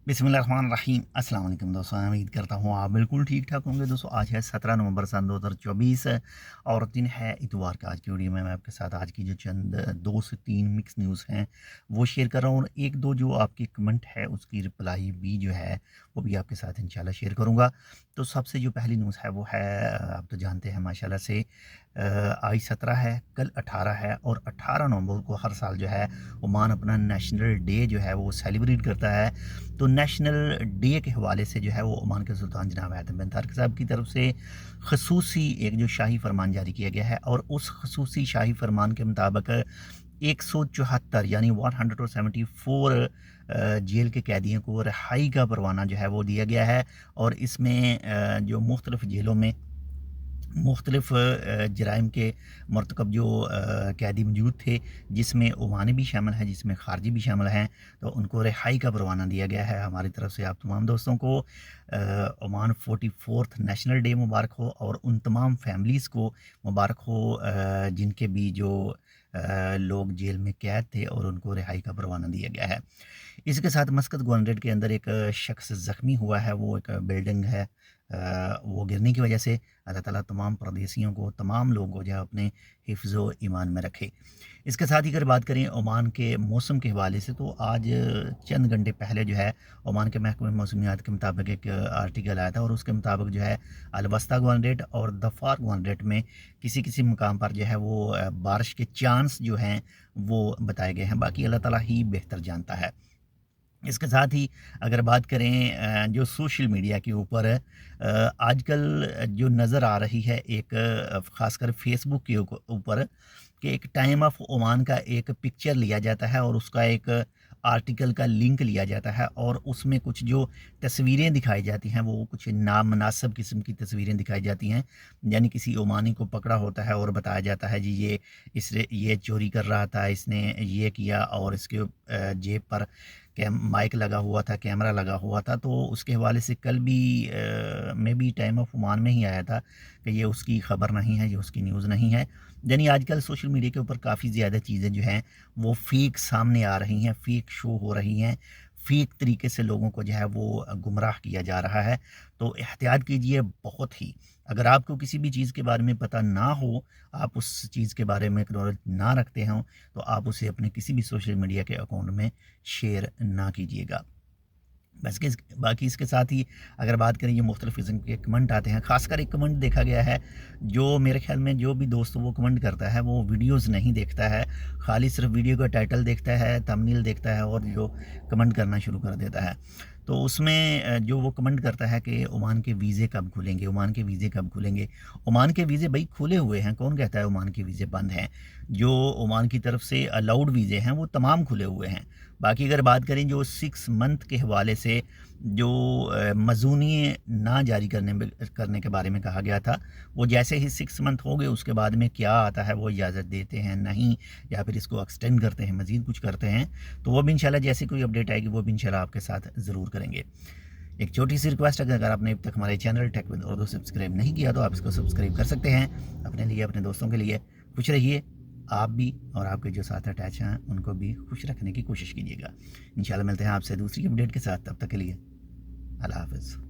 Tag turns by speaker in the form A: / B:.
A: बिस्मिल्लाहिर्रहमानिर्रहीम। अस्सलाम वालेकुम दोस्तों, मैं उम्मीद करता हूँ आप बिल्कुल ठीक ठाक होंगे। दोस्तों आज है 17 नवंबर सन 2024 और दिन है इतवार का। आज की वीडियो में मैं आपके साथ आज की जो चंद 2 से 3 मिक्स न्यूज़ हैं वो शेयर कर रहा हूँ, और एक दो जो आपकी कमेंट है उसकी रिप्लाई भी जो है वो भी आपके साथ इंशाल्लाह शेयर करूँगा। तो सबसे जो पहली न्यूज़ है वो है, आप तो जानते हैं माशाल्लाह से आज 17 है, कल 18 है, और 18 नवंबर को हर साल जो है ओमान अपना नेशनल डे जो है वो सेलिब्रेट करता है। तो नेशनल डे के हवाले से जो है वो ओमान के सुल्तान जनाब हैथम बिन तारिक साहब की तरफ से खसूसी एक जो शाही फरमान जारी किया गया है, और उस खसूसी शाही फरमान के मुताबिक 174 यानी 174 जेल के कैदियों को रिहाई का परवाना जो है वो दिया गया है। और इसमें जो मुख्तलिफ़ जेलों में मुख्तलिफ़ जराइम के मरतकब जो कैदी मौजूद थे, जिसमें ओमानी भी शामिल हैं, जिसमें ख़ारजी भी शामिल हैं, तो उनको रिहाई का परवाना दिया गया है। हमारी तरफ से आप तमाम दोस्तों को ओमान 44th नेशनल डे मुबारक हो, और उन तमाम फैमिलीज़ को मुबारक हो जिनके भी जो लोग जेल में कैद थे और उनको रिहाई का परवाना दिया गया है। इसके साथ मस्कत गवर्नरेट के अंदर एक शख्स ज़ख्मी हुआ है, वो एक बिल्डिंग है, वो गिरने की वजह से अल्लाह ताला तमाम परदेसियों को, तमाम लोगों को जो है अपने हिफ्ज़ व ईमान में रखे। इसके साथ ही अगर बात करें ओमान के मौसम के हवाले से, तो आज चंद घंटे पहले जो है ओमान के महकमे मौसमियात के मुताबिक एक आर्टिकल आया था, और उसके मुताबिक जो है अलवस्ता गवर्नरेट और दफ़ार गवर्नरेट में किसी किसी मुकाम पर जो है वो बारिश के चांस जो हैं वो बताए गए हैं। बाकी अल्लाह ताला ही बेहतर जानता है। इसके साथ ही अगर बात करें जो सोशल मीडिया के ऊपर आजकल जो नज़र आ रही है, एक ख़ासकर फेसबुक के ऊपर, कि एक टाइम ऑफ ओमान का एक पिक्चर लिया जाता है और उसका एक आर्टिकल का लिंक लिया जाता है, और उसमें कुछ जो तस्वीरें दिखाई जाती हैं वो कुछ नामुनासिब किस्म की तस्वीरें दिखाई जाती हैं। यानी किसी ओमानी को पकड़ा होता है और बताया जाता है जी ये चोरी कर रहा था, इसने ये किया, और इसके जेब पर माइक लगा हुआ था, कैमरा लगा हुआ था। तो उसके हवाले से कल भी may be time of Oman में ही आया था कि ये उसकी ख़बर नहीं है, ये उसकी न्यूज़ नहीं है। यानी आजकल सोशल मीडिया के ऊपर काफ़ी ज़्यादा चीज़ें जो हैं वो फ़ेक सामने आ रही हैं, फ़ेक शो हो रही हैं, फ़ेक तरीके से लोगों को जो है वो गुमराह किया जा रहा है। तो एहतियात कीजिए बहुत ही। अगर आपको किसी भी चीज़ के बारे में पता ना हो, आप उस चीज़ के बारे में नॉलेज ना रखते हों, तो आप उसे अपने किसी भी सोशल मीडिया के अकाउंट में शेयर ना कीजिएगा। बस कि बाकी इसके साथ ही अगर बात करें, ये मुख्तलिफ़ किस्म के कमेंट आते हैं। ख़ासकर एक कमेंट देखा गया है, जो मेरे ख़्याल में जो भी दोस्त वो कमेंट करता है वो वीडियोज़ नहीं देखता है, खाली सिर्फ वीडियो का टाइटल देखता है, थंबनेल देखता है, और जो कमेंट करना शुरू कर देता है। तो उसमें जो वो कमेंट करता है कि ओमान के वीज़े कब खुलेंगे, ओमान के वीज़े कब खुलेंगे। ओमान के वीज़े भाई खुले हुए हैं, कौन कहता है ओमान के वीज़े बंद हैं। जो ओमान की तरफ से अलाउड वीज़े हैं वो तमाम खुले हुए हैं। बाकी अगर बात करें जो 6 मंथ के हवाले से जो मज़ूनी ना जारी करने के बारे में कहा गया था, वो जैसे ही 6 मंथ हो गए उसके बाद में क्या आता है, वो इजाज़त देते हैं नहीं, या फिर इसको एक्सटेंड करते हैं, मज़ीद कुछ करते हैं, तो वो भी इंशाल्लाह जैसे कोई अपडेट आएगी वो भी इंशाल्लाह आपके साथ ज़रूर करेंगे। एक छोटी सी रिक्वेस्ट है कि अगर आपने अब तक हमारे channel tech with Urdu subscribe नहीं किया तो आप इसको सब्सक्राइब कर सकते हैं, अपने लिए, अपने दोस्तों के लिए। खुश रहिए आप भी, और आपके जो साथ अटैच हैं उनको भी खुश रखने की कोशिश कीजिएगा। इंशाल्लाह मिलते हैं आपसे दूसरी अपडेट के साथ, तब तक के लिए अल्लाह हाफ़िज़।